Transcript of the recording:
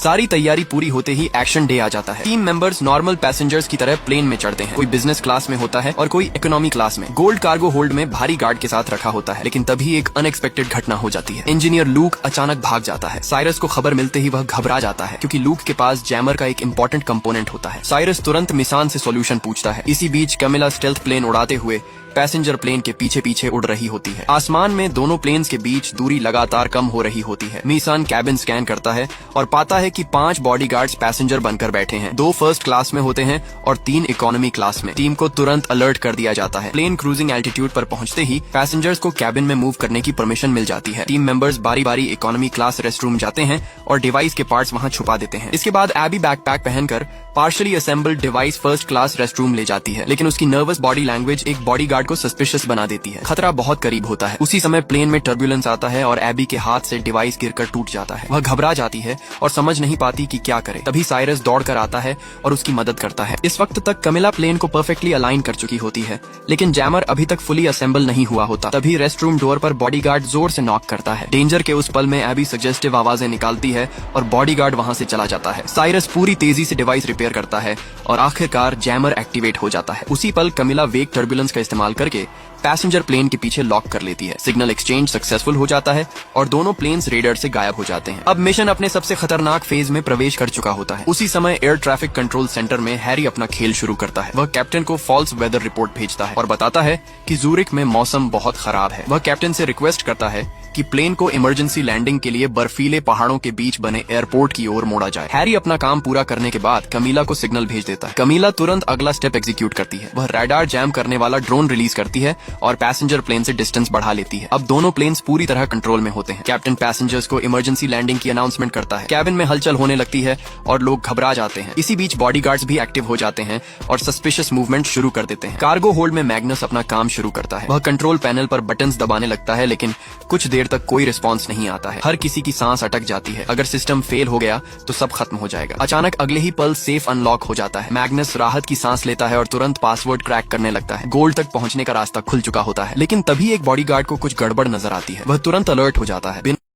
सारी तैयारी पूरी होते ही एक्शन डे आ जाता है। टीम मेंबर्स नॉर्मल पैसेंजर्स की तरह प्लेन में चढ़ते हैं। कोई बिजनेस क्लास में होता है और कोई इकोनॉमी क्लास में। गोल्ड कार्गो होल्ड में भारी गार्ड के साथ रखा होता है, लेकिन तभी एक अनएक्सपेक्टेड घटना हो जाती है। इंजीनियर लूक अचानक भाग जाता है। साइरस को खबर मिलते ही वह घबरा जाता है, क्योंकि लूक के पास जैमर का एक इंपॉर्टेंट कंपोनेंट होता है। साइरस तुरंत मिसान से सॉल्यूशन पूछता है। इसी बीच कैमिला स्टेल्थ प्लेन उड़ाते हुए पैसेंजर प्लेन के पीछे पीछे उड़ रही होती है। आसमान में दोनों प्लेन्स के बीच दूरी लगातार कम हो रही होती है। मिसान कैबिन स्कैन करता है और पाता है कि 5 बॉडीगार्ड्स पैसेंजर बनकर बैठे हैं। 2 फर्स्ट क्लास में होते हैं और 3 इकोनॉमी क्लास में। टीम को तुरंत अलर्ट कर दिया जाता है। प्लेन क्रूजिंग एल्टीट्यूड पर पहुंचते ही पैसेंजर्स को कैबिन में मूव करने की परमिशन मिल जाती है। टीम मेंबर्स बारी बारी इकोनॉमी क्लास रेस्टरूम जाते हैं और डिवाइस के पार्ट्स वहां छुपा देते हैं। इसके बाद एबी बैकपैक पहनकर partially assembled device first class restroom ले जाती है, लेकिन उसकी नर्वस बॉडी लैंग्वेज एक बॉडीगार्ड को सस्पिशियस बना देती है। खतरा बहुत करीब होता है। उसी समय प्लेन में टर्बुलेंस आता है और एबी के हाथ से डिवाइस गिरकर टूट जाता है। वह घबरा जाती है और समझ नहीं पाती कि क्या करे। तभी साइरस दौड़कर आता है और उसकी मदद करता है। इस वक्त तक कैमिला प्लेन को परफेक्टली अलाइन कर चुकी होती है, लेकिन जैमर अभी तक फुली असेंबल नहीं हुआ होता। तभी रेस्टरूम डोर पर बॉडीगार्ड जोर से नॉक करता है। डेंजर के उस पल में एबी सजेस्टिव आवाजें निकालती है और बॉडीगार्ड वहां से चला जाता है। साइरस पूरी तेजी से डिवाइस रिपेयर करता है और आखिरकार जैमर एक्टिवेट हो जाता है। उसी पल कैमिला वेग टर्बुलेंस का इस्तेमाल करके पैसेंजर प्लेन के पीछे लॉक कर लेती है। सिग्नल एक्सचेंज सक्सेसफुल हो जाता है और दोनों प्लेन्स रेडर से गायब हो जाते हैं। अब मिशन अपने सबसे खतरनाक फेज में प्रवेश कर चुका होता है। उसी समय एयर ट्रैफिक कंट्रोल सेंटर में हैरी अपना खेल शुरू करता है। वह कैप्टन को फॉल्स वेदर रिपोर्ट भेजता है और बताता है कि जूरिक में मौसम बहुत खराब है। वह कैप्टन से रिक्वेस्ट करता है कि प्लेन को इमरजेंसी लैंडिंग के लिए बर्फीले पहाड़ों के बीच बने एयरपोर्ट की ओर मोड़ा जाए। हैरी अपना काम पूरा करने के बाद कमीला को सिग्नल भेज देता है। कमीला तुरंत अगला स्टेप एग्जीक्यूट करती है। वह रडार जैम करने वाला ड्रोन रिलीज करती है और पैसेंजर प्लेन से डिस्टेंस बढ़ा लेती है। अब दोनों प्लेन्स पूरी तरह कंट्रोल में होते हैं। कैप्टन पैसेंजर्स को इमरजेंसी लैंडिंग की अनाउंसमेंट करता है। कैबिन में हलचल होने लगती है और लोग घबरा जाते हैं। इसी बीच बॉडीगार्ड्स भी एक्टिव हो जाते हैं और सस्पिशियस मूवमेंट शुरू कर देते हैं। कार्गो होल्ड में मैग्नस अपना काम शुरू करता है। वह कंट्रोल पैनल पर बटन्स दबाने लगता है, लेकिन कुछ देर तक कोई रिस्पॉन्स नहीं आता है। हर किसी की सांस अटक जाती है। अगर सिस्टम फेल हो गया तो सब खत्म हो जाएगा। अचानक अगले ही पल सेफ अनलॉक हो जाता है। मैग्नस राहत की सांस लेता है और तुरंत पासवर्ड क्रैक करने लगता है। गोल्ड तक पहुंचने का रास्ता खुल चुका होता है, लेकिन तभी एक बॉडीगार्ड को कुछ गड़बड़ नजर आती है। वह तुरंत अलर्ट हो जाता है।